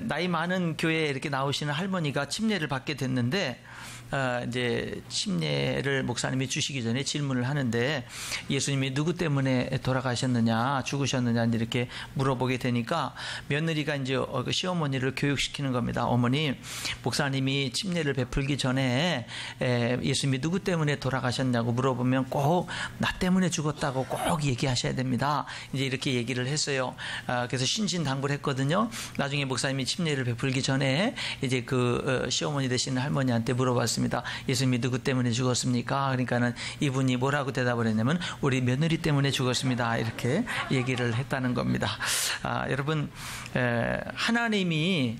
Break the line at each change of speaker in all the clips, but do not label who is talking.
나이 많은 교회에 이렇게 나오시는 할머니가 침례를 받게 됐는데, 이제 침례를 목사님이 주시기 전에 질문을 하는데, 예수님이 누구 때문에 돌아가셨느냐, 죽으셨느냐 이렇게 물어보게 되니까 며느리가 이제 그 시어머니를 교육시키는 겁니다. 어머니, 목사님이 침례를 베풀기 전에 예수님이 누구 때문에 돌아가셨냐고 물어보면 꼭 나 때문에 죽었다고 꼭 얘기하셔야 됩니다. 이제 이렇게 얘기를 했어요. 그래서 신신당부를 했거든요. 나중에 목사님이 침례를 베풀기 전에 이제 시어머니 되시는 할머니한테 물어봤습니다. 예수님이 누구 때문에 죽었습니까? 그러니까는 이분이 뭐라고 대답을 했냐면 우리 며느리 때문에 죽었습니다. 이렇게 얘기를 했다는 겁니다. 여러분, 하나님이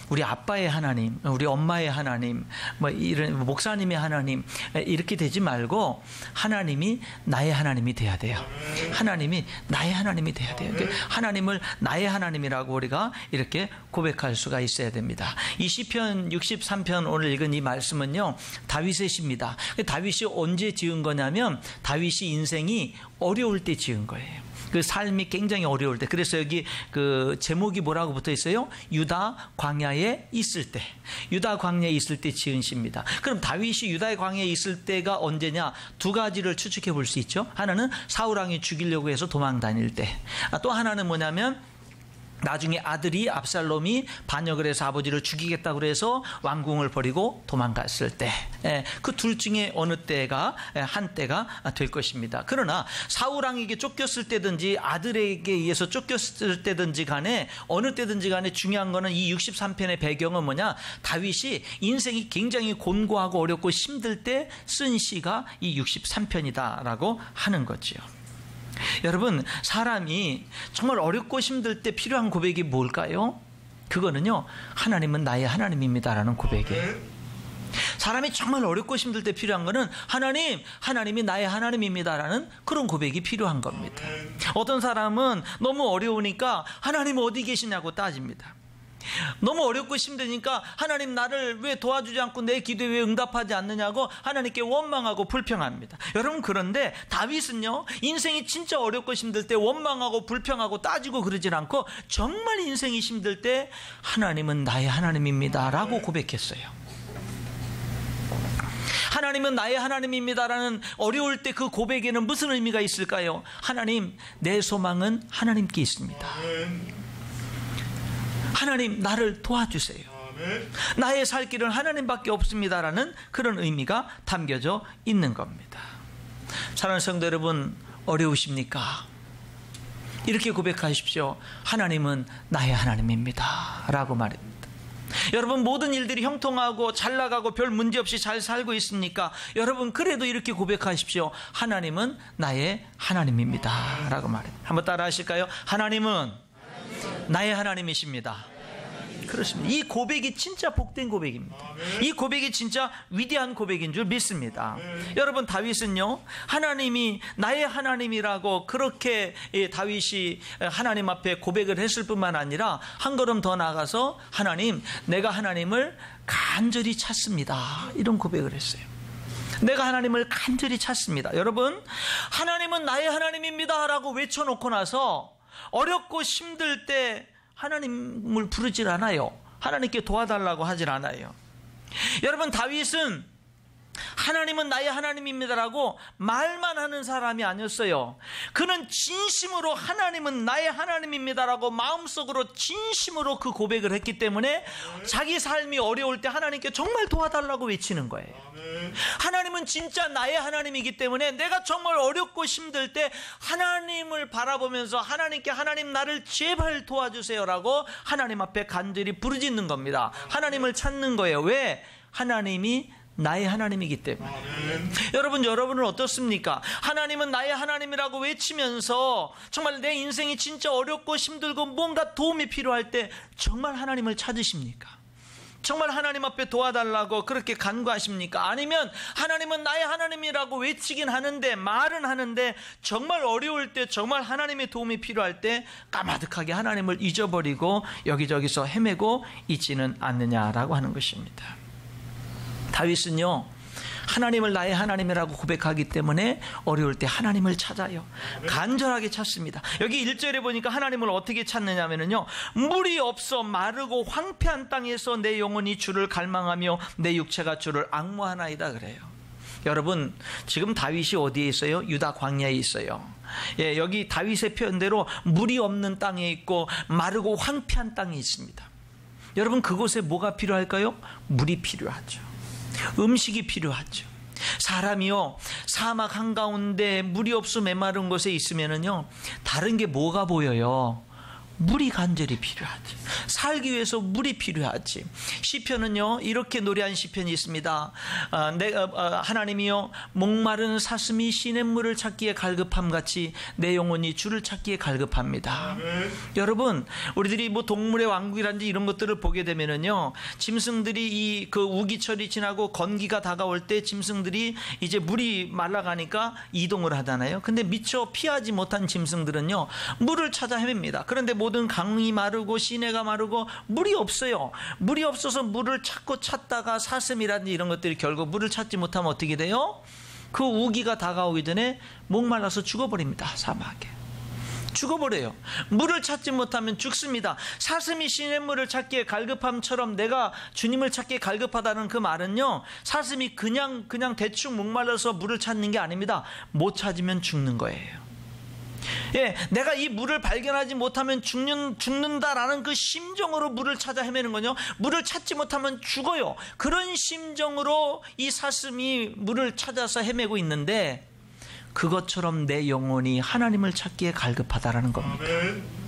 우리 아빠의 하나님, 우리 엄마의 하나님, 이런 목사님의 하나님 이렇게 되지 말고 하나님이 나의 하나님이 돼야 돼요. 하나님이 나의 하나님이 돼야 돼요. 하나님을 나의 하나님이라고 우리가 이렇게 고백할 수가 있어야 됩니다. 이 시편 63편 오늘 읽은 이 말씀은요, 다윗의 시입니다. 다윗이 언제 지은 거냐면 다윗이 인생이 어려울 때 지은 거예요. 그 삶이 굉장히 어려울 때. 그래서 여기 그 제목이 뭐라고 붙어 있어요? 유다 광야에 있을 때. 유다 광야에 있을 때 지은 시입니다. 그럼 다윗이 유다의 광야에 있을 때가 언제냐? 두 가지를 추측해 볼 수 있죠. 하나는 사울 왕이 죽이려고 해서 도망 다닐 때. 또 하나는 뭐냐면 나중에 아들이 압살롬이 반역을 해서 아버지를 죽이겠다고 그래서 왕궁을 버리고 도망갔을 때, 그 둘 중에 어느 때가 한때가 될 것입니다. 그러나 사울 왕에게 쫓겼을 때든지 아들에게 의해서 쫓겼을 때든지 간에 어느 때든지 간에 중요한 거는 이 63편의 배경은 뭐냐? 다윗이 인생이 굉장히 곤고하고 어렵고 힘들 때 쓴 시가 이 63편이다라고 하는 거죠. 여러분, 사람이 정말 어렵고 힘들 때 필요한 고백이 뭘까요? 그거는요, 하나님은 나의 하나님입니다라는 고백이에요. 사람이 정말 어렵고 힘들 때 필요한 거는 하나님이 나의 하나님입니다라는 그런 고백이 필요한 겁니다. 어떤 사람은 너무 어려우니까 하나님 어디 계시냐고 따집니다. 너무 어렵고 힘드니까 하나님 나를 왜 도와주지 않고 내 기도에 왜 응답하지 않느냐고 하나님께 원망하고 불평합니다. 여러분, 그런데 다윗은요, 인생이 진짜 어렵고 힘들 때 원망하고 불평하고 따지고 그러질 않고 정말 인생이 힘들 때 하나님은 나의 하나님입니다 라고 고백했어요. 하나님은 나의 하나님입니다라는 어려울 때 그 고백에는 무슨 의미가 있을까요? 하나님, 내 소망은 하나님께 있습니다. 하나님, 나를 도와주세요. 나의 살 길은 하나님밖에 없습니다라는 그런 의미가 담겨져 있는 겁니다. 사랑하는 성도 여러분, 어려우십니까? 이렇게 고백하십시오. 하나님은 나의 하나님입니다 라고 말입니다. 여러분, 모든 일들이 형통하고 잘 나가고 별 문제 없이 잘 살고 있습니까? 여러분, 그래도 이렇게 고백하십시오. 하나님은 나의 하나님입니다 라고 말입니다. 한번 따라 하실까요? 하나님은 나의 하나님이십니다. 그렇습니다. 이 고백이 진짜 복된 고백입니다. 이 고백이 진짜 위대한 고백인 줄 믿습니다. 여러분, 다윗은요, 하나님이 나의 하나님이라고 그렇게 다윗이 하나님 앞에 고백을 했을 뿐만 아니라 한 걸음 더 나아가서 하나님, 내가 하나님을 간절히 찾습니다, 이런 고백을 했어요. 내가 하나님을 간절히 찾습니다. 여러분, 하나님은 나의 하나님입니다 라고 외쳐놓고 나서 어렵고 힘들 때 하나님을 부르질 않아요. 하나님께 도와달라고 하질 않아요. 여러분, 다윗은 하나님은 나의 하나님입니다라고 말만 하는 사람이 아니었어요. 그는 진심으로 하나님은 나의 하나님입니다라고 마음속으로 진심으로 그 고백을 했기 때문에 자기 삶이 어려울 때 하나님께 정말 도와달라고 외치는 거예요. 하나님은 진짜 나의 하나님이기 때문에 내가 정말 어렵고 힘들 때 하나님을 바라보면서 하나님께 하나님, 나를 제발 도와주세요라고 하나님 앞에 간절히 부르짖는 겁니다. 하나님을 찾는 거예요. 왜? 하나님이 나의 하나님이기 때문에. 여러분은 어떻습니까? 하나님은 나의 하나님이라고 외치면서 정말 내 인생이 진짜 어렵고 힘들고 뭔가 도움이 필요할 때 정말 하나님을 찾으십니까? 정말 하나님 앞에 도와달라고 그렇게 간구하십니까? 아니면 하나님은 나의 하나님이라고 외치긴 하는데, 말은 하는데 정말 어려울 때, 정말 하나님의 도움이 필요할 때 까마득하게 하나님을 잊어버리고 여기저기서 헤매고 있지는 않느냐라고 하는 것입니다. 다윗은요, 하나님을 나의 하나님이라고 고백하기 때문에 어려울 때 하나님을 찾아요. 간절하게 찾습니다. 여기 1절에 보니까 하나님을 어떻게 찾느냐면요, 물이 없어 마르고 황폐한 땅에서 내 영혼이 주를 갈망하며 내 육체가 주를 앙모하나이다 그래요. 여러분, 지금 다윗이 어디에 있어요? 유다 광야에 있어요. 예, 여기 다윗의 표현대로 물이 없는 땅에 있고 마르고 황폐한 땅에 있습니다. 여러분, 그곳에 뭐가 필요할까요? 물이 필요하죠. 음식이 필요하죠. 사람이요, 사막 한가운데 물이 없어 메마른 곳에 있으면은요, 다른 게 뭐가 보여요? 물이 간절히 필요하지. 살기 위해서 물이 필요하지. 시편은요, 이렇게 노래한 시편이 있습니다. 하나님이여, 목마른 사슴이 시냇물을 찾기에 갈급함같이 내 영혼이 주를 찾기에 갈급합니다. 여러분, 우리들이 뭐 동물의 왕국이라든지 이런 것들을 보게 되면은요, 짐승들이 그 우기철이 지나고 건기가 다가올 때 짐승들이 이제 물이 말라가니까 이동을 하잖아요. 근데 미처 피하지 못한 짐승들은요, 물을 찾아 헤맵니다. 그런데 모든 강이 마르고 시내가 마르고 물이 없어요. 물이 없어서 물을 찾다가 사슴이라든지 이런 것들이 결국 물을 찾지 못하면 어떻게 돼요? 그 우기가 다가오기 전에 목말라서 죽어버립니다. 사막에 죽어버려요. 물을 찾지 못하면 죽습니다. 사슴이 시냇물을 찾기에 갈급함처럼 내가 주님을 찾기에 갈급하다는 그 말은요, 사슴이 그냥 대충 목말라서 물을 찾는 게 아닙니다. 못 찾으면 죽는 거예요. 예, 내가 이 물을 발견하지 못하면 죽는다라는 그 심정으로 물을 찾아 헤매는 거죠. 물을 찾지 못하면 죽어요. 그런 심정으로 이 사슴이 물을 찾아서 헤매고 있는데, 그것처럼 내 영혼이 하나님을 찾기에 갈급하다라는 겁니다. 아멘.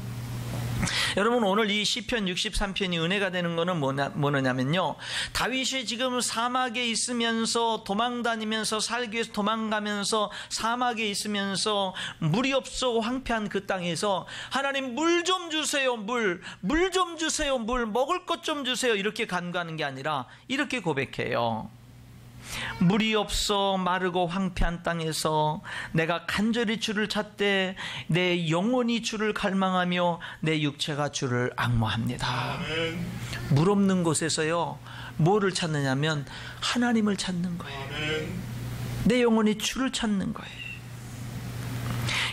여러분, 오늘 이 시편 63편이 은혜가 되는 것은 뭐냐면요, 다윗이 지금 사막에 있으면서 도망다니면서 살기 위해서 도망가면서 사막에 있으면서 물이 없어 황폐한 그 땅에서 하나님 물 좀 주세요, 물 좀 주세요, 물 먹을 것 좀 주세요, 이렇게 간구하는 게 아니라 이렇게 고백해요. 물이 없어 마르고 황폐한 땅에서 내가 간절히 주를 찾되 내 영혼이 주를 갈망하며 내 육체가 주를 앙모합니다. 아멘. 물 없는 곳에서요, 뭐를 찾느냐면 하나님을 찾는 거예요. 아멘. 내 영혼이 주를 찾는 거예요.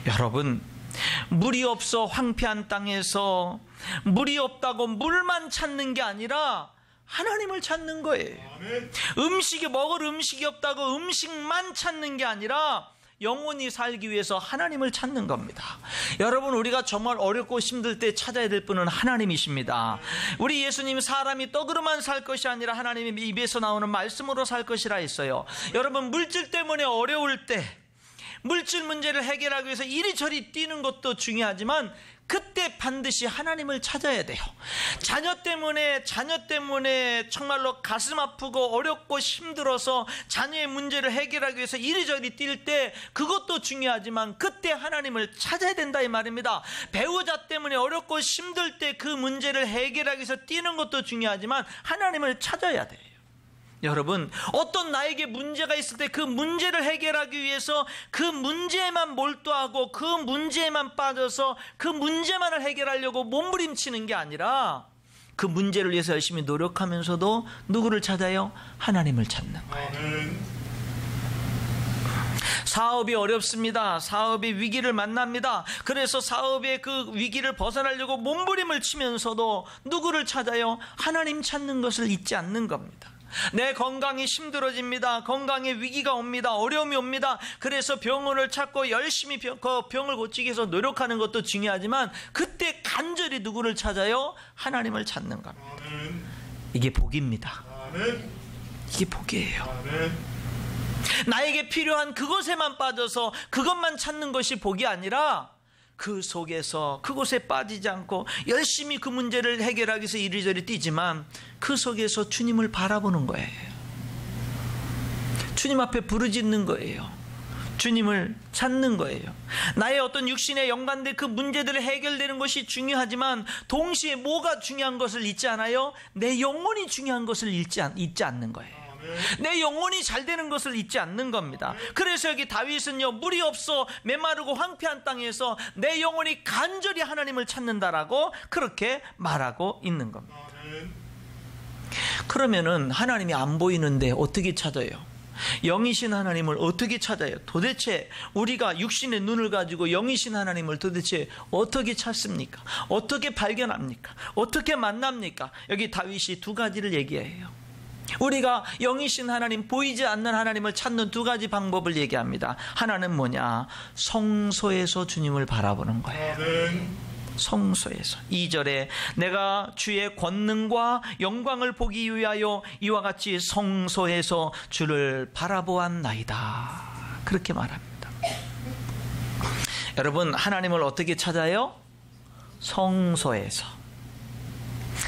여러분, 물이 없어 황폐한 땅에서 물이 없다고 물만 찾는 게 아니라 하나님을 찾는 거예요. 먹을 음식이 없다고 음식만 찾는 게 아니라 영원히 살기 위해서 하나님을 찾는 겁니다. 여러분, 우리가 정말 어렵고 힘들 때 찾아야 될 분은 하나님이십니다. 우리 예수님, 사람이 떡으로만 살 것이 아니라 하나님의 입에서 나오는 말씀으로 살 것이라 했어요. 여러분, 물질 때문에 어려울 때, 물질 문제를 해결하기 위해서 이리저리 뛰는 것도 중요하지만 그때 반드시 하나님을 찾아야 돼요. 자녀 때문에 정말로 가슴 아프고 어렵고 힘들어서 자녀의 문제를 해결하기 위해서 이리저리 뛸 때 그것도 중요하지만 그때 하나님을 찾아야 된다 이 말입니다. 배우자 때문에 어렵고 힘들 때 그 문제를 해결하기 위해서 뛰는 것도 중요하지만 하나님을 찾아야 돼요. 여러분, 어떤 나에게 문제가 있을 때 그 문제를 해결하기 위해서 그 문제에만 몰두하고 그 문제에만 빠져서 그 문제만을 해결하려고 몸부림치는 게 아니라 그 문제를 위해서 열심히 노력하면서도 누구를 찾아요? 하나님을 찾는 거예요. 사업이 어렵습니다. 사업이 위기를 만납니다. 그래서 사업의 그 위기를 벗어나려고 몸부림을 치면서도 누구를 찾아요? 하나님 찾는 것을 잊지 않는 겁니다. 내 건강이 힘들어집니다. 건강에 위기가 옵니다. 어려움이 옵니다. 그래서 병원을 찾고 열심히 병을 고치기 위해서 노력하는 것도 중요하지만 그때 간절히 누구를 찾아요? 하나님을 찾는 겁니다. 아멘. 이게 복입니다. 아멘. 이게 복이에요. 아멘. 나에게 필요한 그것에만 빠져서 그것만 찾는 것이 복이 아니라 그 속에서 그곳에 빠지지 않고 열심히 그 문제를 해결하기 위해서 이리저리 뛰지만 그 속에서 주님을 바라보는 거예요. 주님 앞에 부르짖는 거예요. 주님을 찾는 거예요. 나의 어떤 육신에 연관된 그 문제들을 해결되는 것이 중요하지만 동시에 뭐가 중요한 것을 잊지 않아요? 내 영혼이 중요한 것을 잊지 않는 거예요. 내 영혼이 잘 되는 것을 잊지 않는 겁니다. 그래서 여기 다윗은요, 물이 없어 메마르고 황폐한 땅에서 내 영혼이 간절히 하나님을 찾는다라고 그렇게 말하고 있는 겁니다. 그러면은 하나님이 안 보이는데 어떻게 찾아요? 영이신 하나님을 어떻게 찾아요? 도대체 우리가 육신의 눈을 가지고 영이신 하나님을 도대체 어떻게 찾습니까? 어떻게 발견합니까? 어떻게 만납니까? 여기 다윗이 두 가지를 얘기해요. 우리가 영이신 하나님, 보이지 않는 하나님을 찾는 두 가지 방법을 얘기합니다. 하나는 뭐냐? 성소에서 주님을 바라보는 거예요. 성소에서. 2절에 내가 주의 권능과 영광을 보기 위하여 이와 같이 성소에서 주를 바라보았나이다. 그렇게 말합니다. 여러분, 하나님을 어떻게 찾아요? 성소에서.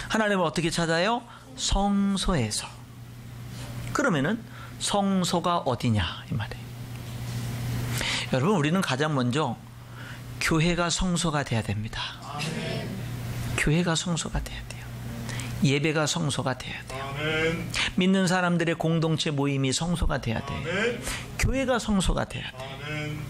하나님을 어떻게 찾아요? 성소에서. 그러면은 성소가 어디냐 이 말이에요. 여러분, 우리는 가장 먼저 교회가 성소가 돼야 됩니다. 아멘. 교회가 성소가 돼야 돼요. 예배가 성소가 돼야 돼요. 아멘. 믿는 사람들의 공동체 모임이 성소가 돼야 돼요. 아멘. 교회가 성소가 돼야 돼요. 아멘.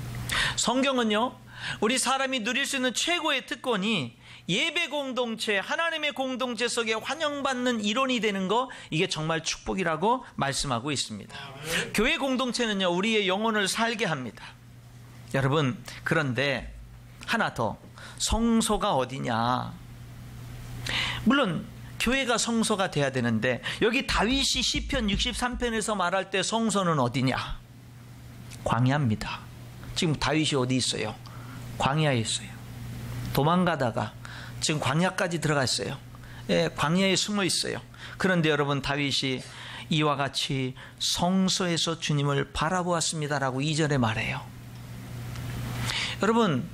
성경은요, 우리 사람이 누릴 수 있는 최고의 특권이 예배 공동체, 하나님의 공동체 속에 환영받는 일원이 되는 거, 이게 정말 축복이라고 말씀하고 있습니다. 아멘. 교회 공동체는요, 우리의 영혼을 살게 합니다. 여러분, 그런데 하나 더, 성소가 어디냐? 물론 교회가 성소가 돼야 되는데, 여기 다윗이 시편 63편에서 말할 때 성소는 어디냐? 광야입니다. 지금 다윗이 어디 있어요? 광야에 있어요. 도망가다가 지금 광야까지 들어갔어요. 예, 광야에 숨어 있어요. 그런데 여러분, 다윗이 이와 같이 성소에서 주님을 바라보았습니다라고 2절에 말해요. 여러분,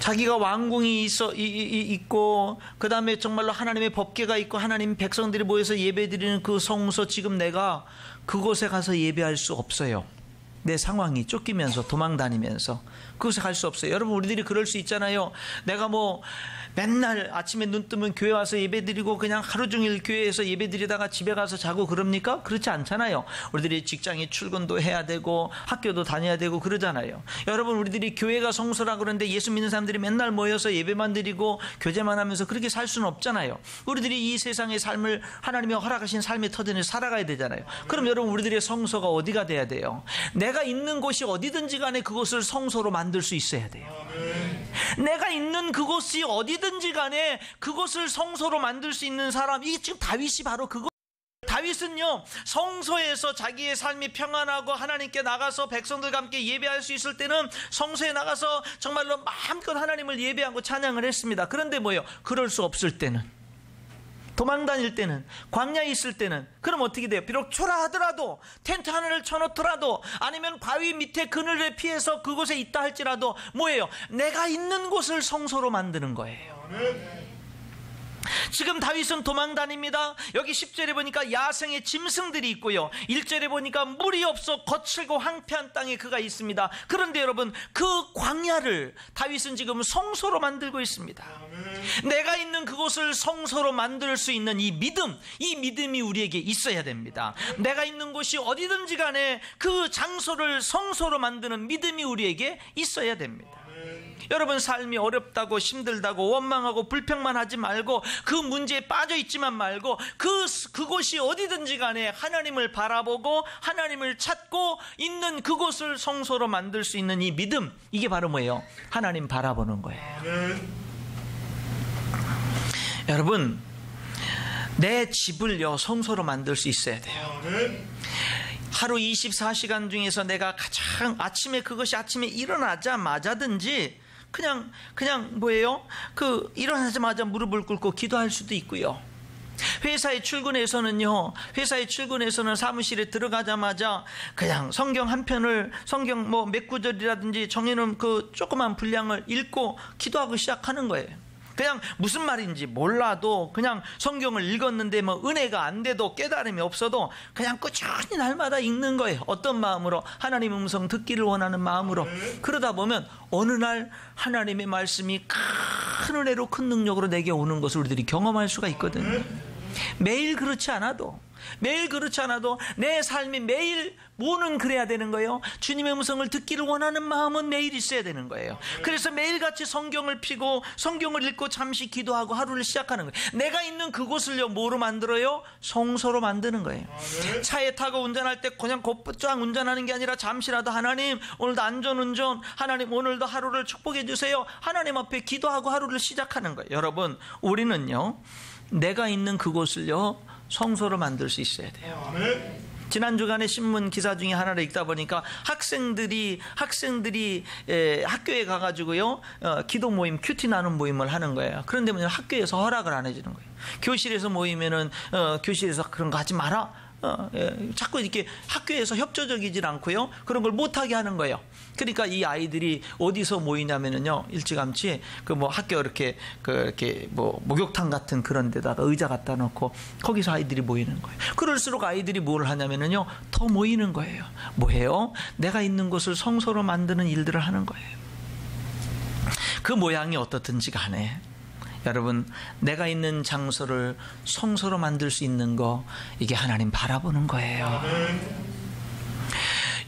자기가 왕궁이 있고, 그 다음에 정말로 하나님의 법궤가 있고, 하나님 백성들이 모여서 예배드리는 그 성소, 지금 내가 그곳에 가서 예배할 수 없어요. 내 상황이 쫓기면서, 도망다니면서 그곳에 갈 수 없어요. 여러분, 우리들이 그럴 수 있잖아요. 내가 뭐 맨날 아침에 눈 뜨면 교회 와서 예배드리고 그냥 하루 종일 교회에서 예배드리다가 집에 가서 자고 그럽니까? 그렇지 않잖아요. 우리들이 직장에 출근도 해야 되고 학교도 다녀야 되고 그러잖아요. 여러분, 우리들이 교회가 성소라고 그러는데 예수 믿는 사람들이 맨날 모여서 예배만 드리고 교제만 하면서 그렇게 살 수는 없잖아요. 우리들이 이 세상의 삶을, 하나님이 허락하신 삶의 터전에 살아가야 되잖아요. 그럼 여러분, 우리들의 성소가 어디가 돼야 돼요? 내가 있는 곳이 어디든지 간에 그곳을 성소로 만들 수 있어야 돼요. 내가 있는 그곳이 어디든지 간에 그곳을 성소로 만들 수 있는 사람, 이게 지금 다윗이 바로 그거. 다윗은요, 성소에서 자기의 삶이 평안하고 하나님께 나가서 백성들과 함께 예배할 수 있을 때는 성소에 나가서 정말로 마음껏 하나님을 예배하고 찬양을 했습니다. 그런데 뭐예요? 그럴 수 없을 때는, 도망 다닐 때는, 광야에 있을 때는, 그럼 어떻게 돼요? 비록 초라하더라도, 텐트 하나를 쳐놓더라도, 아니면 바위 밑에 그늘에 피해서 그곳에 있다 할지라도 뭐예요? 내가 있는 곳을 성소로 만드는 거예요. 지금 다윗은 도망 다닙니다. 여기 10절에 보니까 야생의 짐승들이 있고요, 1절에 보니까 물이 없어 거칠고 황폐한 땅에 그가 있습니다. 그런데 여러분, 그 광야를 다윗은 지금 성소로 만들고 있습니다. 내가 있는 그곳을 성소로 만들 수 있는 이 믿음이 우리에게 있어야 됩니다. 내가 있는 곳이 어디든지 간에 그 장소를 성소로 만드는 믿음이 우리에게 있어야 됩니다. 여러분, 삶이 어렵다고 힘들다고 원망하고 불평만 하지 말고, 그 문제에 빠져 있지만 말고, 그곳이 어디든지 간에 하나님을 바라보고 하나님을 찾고 있는 그곳을 성소로 만들 수 있는 이 믿음, 이게 바로 뭐예요? 하나님 바라보는 거예요. 여러분, 내 집을요 성소로 만들 수 있어야 돼요. 하루 24시간 중에서 내가 가장 그것이 아침에 일어나자마자든지 그냥 뭐예요? 일어나자마자 무릎을 꿇고 기도할 수도 있고요. 회사에 출근해서는 사무실에 들어가자마자 그냥 성경 한 편을, 성경 뭐 몇 구절이라든지 정해놓은 그 조그만 분량을 읽고 기도하고 시작하는 거예요. 그냥 무슨 말인지 몰라도 그냥 성경을 읽었는데 뭐 은혜가 안 돼도, 깨달음이 없어도 그냥 꾸준히 날마다 읽는 거예요. 어떤 마음으로? 하나님의 음성 듣기를 원하는 마음으로. 그러다 보면 어느 날 하나님의 말씀이 큰 은혜로, 큰 능력으로 내게 오는 것을 우리들이 경험할 수가 있거든요. 매일 그렇지 않아도 내 삶이 매일 뭐는 그래야 되는 거예요? 주님의 음성을 듣기를 원하는 마음은 매일 있어야 되는 거예요. 그래서 매일같이 성경을 피고 성경을 읽고 잠시 기도하고 하루를 시작하는 거예요. 내가 있는 그곳을요 뭐로 만들어요? 성소로 만드는 거예요. 차에 타고 운전할 때 그냥 곧장 운전하는 게 아니라 잠시라도 하나님 오늘도 안전운전, 하나님 오늘도 하루를 축복해 주세요, 하나님 앞에 기도하고 하루를 시작하는 거예요. 여러분, 우리는요 내가 있는 그곳을요 성소로 만들 수 있어야 돼요. 지난 주간에 신문 기사 중에 하나를 읽다 보니까 학생들이 학교에 가가지고요 기도 모임, 큐티 나눔 모임을 하는 거예요. 그런데 학교에서 허락을 안 해주는 거예요. 교실에서 모이면은 교실에서 그런 거 하지 마라. 자꾸 이렇게 학교에서 협조적이질 않고요 그런 걸 못하게 하는 거예요. 그러니까 이 아이들이 어디서 모이냐면은요 일찌감치 그 뭐 학교 이렇게 뭐 목욕탕 같은 그런 데다가 의자 갖다 놓고 거기서 아이들이 모이는 거예요. 그럴수록 아이들이 뭘 하냐면은요 더 모이는 거예요. 뭐해요? 내가 있는 곳을 성소로 만드는 일들을 하는 거예요. 그 모양이 어떻든지 간에 여러분, 내가 있는 장소를 성소로 만들 수 있는 거, 이게 하나님 바라보는 거예요.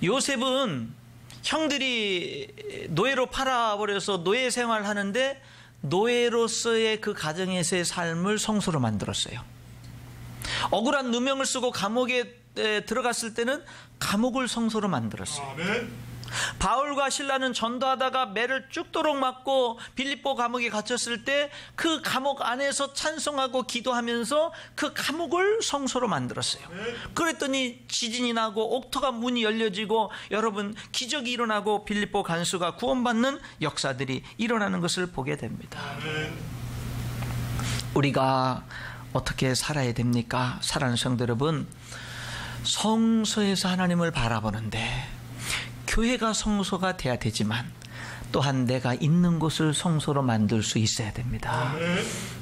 요셉은 형들이 노예로 팔아버려서 노예 생활하는데 노예로서의 그 가정에서의 삶을 성소로 만들었어요. 억울한 누명을 쓰고 감옥에 들어갔을 때는 감옥을 성소로 만들었어요. 바울과 실라는 전도하다가 매를 죽도록 맞고 빌립보 감옥에 갇혔을 때 그 감옥 안에서 찬송하고 기도하면서 그 감옥을 성소로 만들었어요. 그랬더니 지진이 나고 옥토가 문이 열려지고 여러분 기적이 일어나고 빌립보 간수가 구원받는 역사들이 일어나는 것을 보게 됩니다. 우리가 어떻게 살아야 됩니까? 사랑하는 성도 여러분, 성소에서 하나님을 바라보는데 교회가 성소가 돼야 되지만 또한 내가 있는 곳을 성소로 만들 수 있어야 됩니다.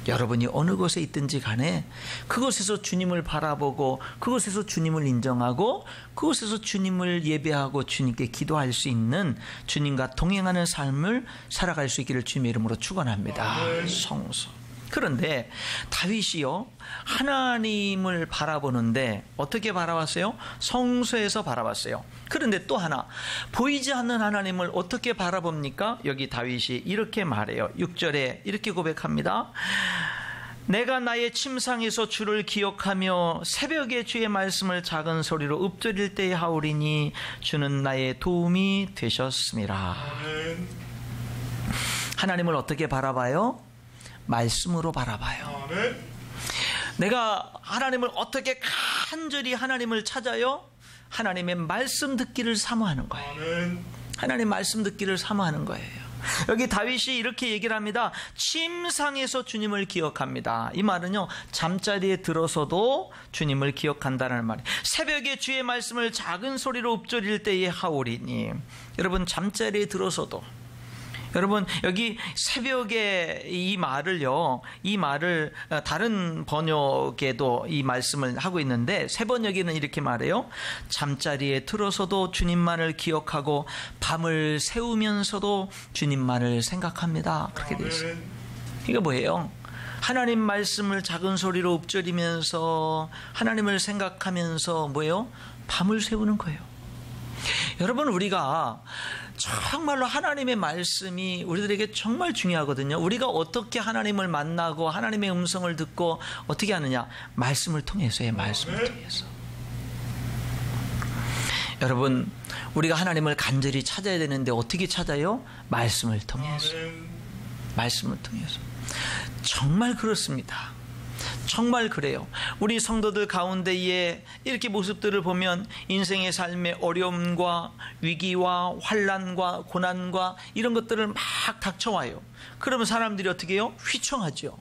여러분이 어느 곳에 있든지 간에 그곳에서 주님을 바라보고 그곳에서 주님을 인정하고 그곳에서 주님을 예배하고 주님께 기도할 수 있는 주님과 동행하는 삶을 살아갈 수 있기를 주님의 이름으로 축원합니다. 성소. 그런데 다윗이요 하나님을 바라보는데 어떻게 바라봤어요? 성소에서 바라봤어요. 그런데 또 하나, 보이지 않는 하나님을 어떻게 바라봅니까? 여기 다윗이 이렇게 말해요. 6절에 이렇게 고백합니다. 내가 나의 침상에서 주를 기억하며 새벽에 주의 말씀을 작은 소리로 읊조릴 때에 하오리니 주는 나의 도움이 되셨습니다. 하나님을 어떻게 바라봐요? 말씀으로 바라봐요. 내가 하나님을 어떻게 간절히 하나님을 찾아요? 하나님의 말씀 듣기를 사모하는 거예요. 하나님 말씀 듣기를 사모하는 거예요. 여기 다윗이 이렇게 얘기를 합니다. 침상에서 주님을 기억합니다. 이 말은요 잠자리에 들어서도 주님을 기억한다는 말이에요. 새벽에 주의 말씀을 작은 소리로 읊조릴 때에 하오리니, 여러분 잠자리에 들어서도, 여러분 여기 새벽에 이 말을요, 이 말을 다른 번역에도 이 말씀을 하고 있는데 새 번역에는 이렇게 말해요. 잠자리에 들어서도 주님만을 기억하고 밤을 새우면서도 주님만을 생각합니다. 그렇게 되어 있어요. 이게 뭐예요? 하나님 말씀을 작은 소리로 읊조리면서 하나님을 생각하면서 뭐예요? 밤을 새우는 거예요. 여러분, 우리가 정말로 하나님의 말씀이 우리들에게 정말 중요하거든요. 우리가 어떻게 하나님을 만나고 하나님의 음성을 듣고 어떻게 하느냐? 말씀을 통해서요. 말씀을 통해서. 여러분, 우리가 하나님을 간절히 찾아야 되는데 어떻게 찾아요? 말씀을 통해서. 말씀을 통해서. 정말 그렇습니다. 정말 그래요. 우리 성도들 가운데에 이렇게 모습들을 보면 인생의 삶의 어려움과 위기와 환난과 고난과 이런 것들을 막 닥쳐와요. 그러면 사람들이 어떻게 해요? 휘청하죠.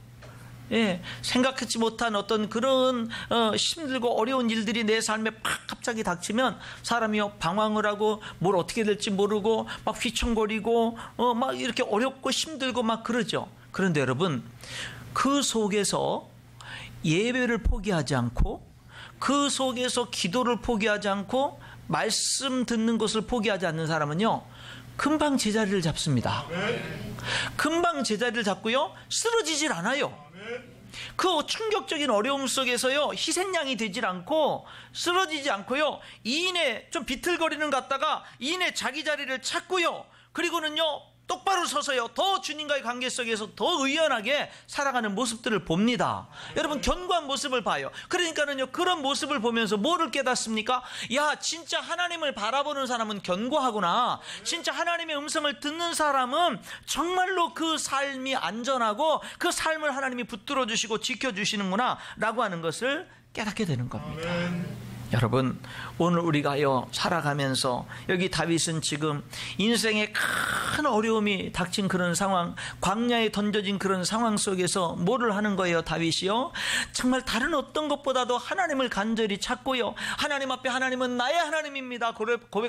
예, 생각하지 못한 어떤 그런 힘들고 어려운 일들이 내 삶에 팍 갑자기 닥치면 사람이 방황을 하고 뭘 어떻게 될지 모르고 막 휘청거리고 막 이렇게 어렵고 힘들고 막 그러죠. 그런데 여러분, 그 속에서 예배를 포기하지 않고 그 속에서 기도를 포기하지 않고 말씀 듣는 것을 포기하지 않는 사람은요 금방 제자리를 잡습니다. 금방 제자리를 잡고요 쓰러지질 않아요. 그 충격적인 어려움 속에서요, 희생양이 되질 않고 쓰러지지 않고요, 이인에 좀 비틀거리는 갔다가 이인에 자기 자리를 찾고요, 그리고는요 똑바로 서서요 더 주님과의 관계 속에서 더 의연하게 살아가는 모습들을 봅니다. 여러분, 견고한 모습을 봐요. 그러니까는요, 그런 모습을 보면서 뭐를 깨닫습니까? 야, 진짜 하나님을 바라보는 사람은 견고하구나. 진짜 하나님의 음성을 듣는 사람은 정말로 그 삶이 안전하고 그 삶을 하나님이 붙들어 주시고 지켜주시는구나 라고 하는 것을 깨닫게 되는 겁니다. 여러분, 오늘 우리가요 살아가면서, 여기 다윗은 지금 인생에 큰 어려움이 닥친 그런 상황, 광야에 던져진 그런 상황 속에서 뭐를 하는 거예요? 다윗이요, 정말 다른 어떤 것보다도 하나님을 간절히 찾고요, 하나님 앞에 하나님은 나의 하나님입니다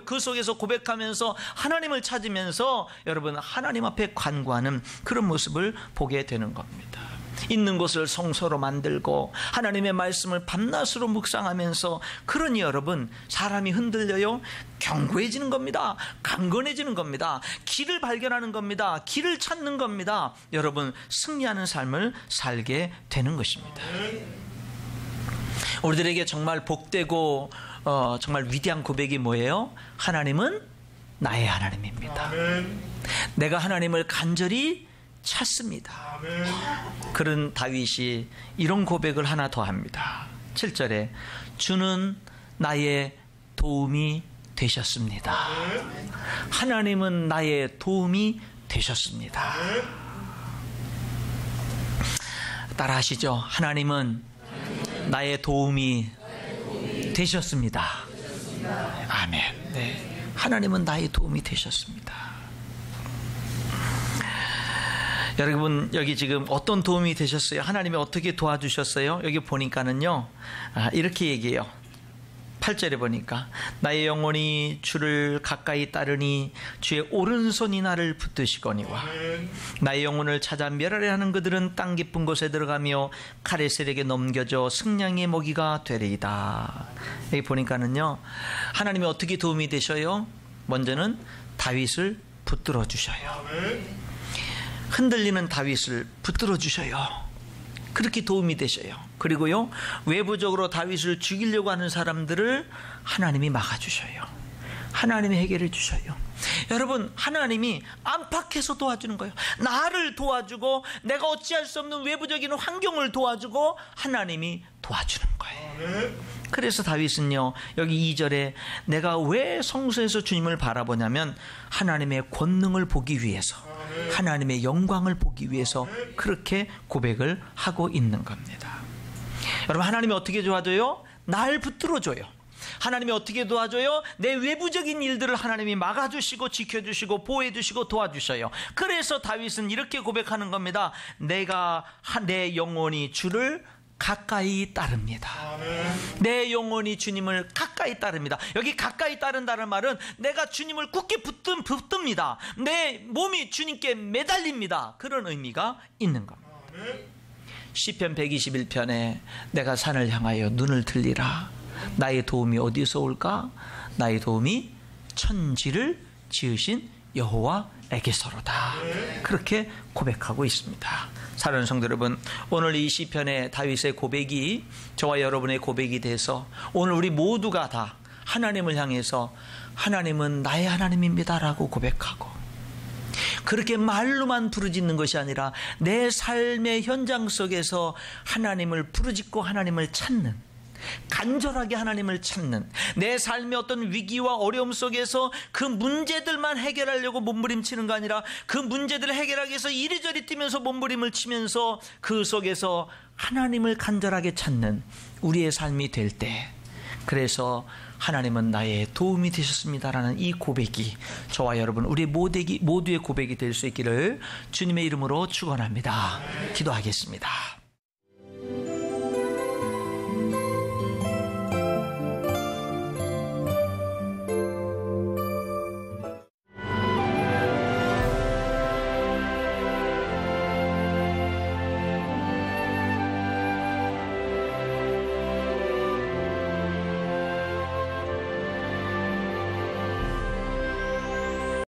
그 속에서 고백하면서 하나님을 찾으면서 여러분, 하나님 앞에 간구하는 그런 모습을 보게 되는 겁니다. 있는 곳을 성소로 만들고 하나님의 말씀을 밤낮으로 묵상하면서, 그러니 여러분, 사람이 흔들려요, 견고해지는 겁니다. 강건해지는 겁니다. 길을 발견하는 겁니다. 길을 찾는 겁니다. 여러분, 승리하는 삶을 살게 되는 것입니다. 우리들에게 정말 복되고 정말 위대한 고백이 뭐예요? 하나님은 나의 하나님입니다. 내가 하나님을 간절히 찾습니다. 그런 다윗이 이런 고백을 하나 더 합니다. 7절에 주는 나의 도움이 되셨습니다. 하나님은 나의 도움이 되셨습니다. 따라 하시죠. 하나님은 나의 도움이 되셨습니다. 아멘. 네. 하나님은 나의 도움이 되셨습니다. 여러분, 여기 지금 어떤 도움이 되셨어요? 하나님이 어떻게 도와주셨어요? 여기 보니까는요, 이렇게 얘기해요. 8절에 보니까 나의 영혼이 주를 가까이 따르니 주의 오른손이 나를 붙드시거니와 나의 영혼을 찾아 멸하려 하는 그들은 땅 깊은 곳에 들어가며 카레셀에게 넘겨져 승냥이의 먹이가 되리이다. 여기 보니까는요, 하나님이 어떻게 도움이 되셔요? 먼저는 다윗을 붙들어 주셔요. 흔들리는 다윗을 붙들어 주셔요. 그렇게 도움이 되셔요. 그리고요, 외부적으로 다윗을 죽이려고 하는 사람들을 하나님이 막아주셔요. 하나님이 해결해 주셔요. 여러분, 하나님이 안팎에서 도와주는 거예요. 나를 도와주고 내가 어찌할 수 없는 외부적인 환경을 도와주고 하나님이 도와주는 거예요. 그래서 다윗은요, 여기 2절에 내가 왜 성소에서 주님을 바라보냐면 하나님의 권능을 보기 위해서, 하나님의 영광을 보기 위해서 그렇게 고백을 하고 있는 겁니다. 여러분, 하나님이 어떻게 도와줘요? 날 붙들어줘요. 하나님이 어떻게 도와줘요? 내 외부적인 일들을 하나님이 막아주시고 지켜주시고 보호해주시고 도와주셔요. 그래서 다윗은 이렇게 고백하는 겁니다. 내 영혼이 주를 가까이 따릅니다. 내 영혼이 주님을 가까이 따릅니다. 여기 가까이 따른다는 말은 내가 주님을 굳게 붙듭니다. 내 몸이 주님께 매달립니다. 그런 의미가 있는 겁니다. 시편 121편에 내가 산을 향하여 눈을 들리라. 나의 도움이 어디서 올까? 나의 도움이 천지를 지으신 여호와에게서로다. 그렇게 고백하고 있습니다. 사랑하는 성도 여러분, 오늘 이 시편의 다윗의 고백이 저와 여러분의 고백이 돼서 오늘 우리 모두가 다 하나님을 향해서 하나님은 나의 하나님입니다 라고 고백하고, 그렇게 말로만 부르짖는 것이 아니라 내 삶의 현장 속에서 하나님을 부르짖고 하나님을 찾는, 간절하게 하나님을 찾는, 내 삶의 어떤 위기와 어려움 속에서 그 문제들만 해결하려고 몸부림치는 거 아니라 그 문제들을 해결하기 위해서 이리저리 뛰면서 몸부림을 치면서 그 속에서 하나님을 간절하게 찾는 우리의 삶이 될 때, 그래서 하나님은 나의 도움이 되셨습니다라는 이 고백이 저와 여러분 우리 모두의 고백이 될 수 있기를 주님의 이름으로 축원합니다. 기도하겠습니다.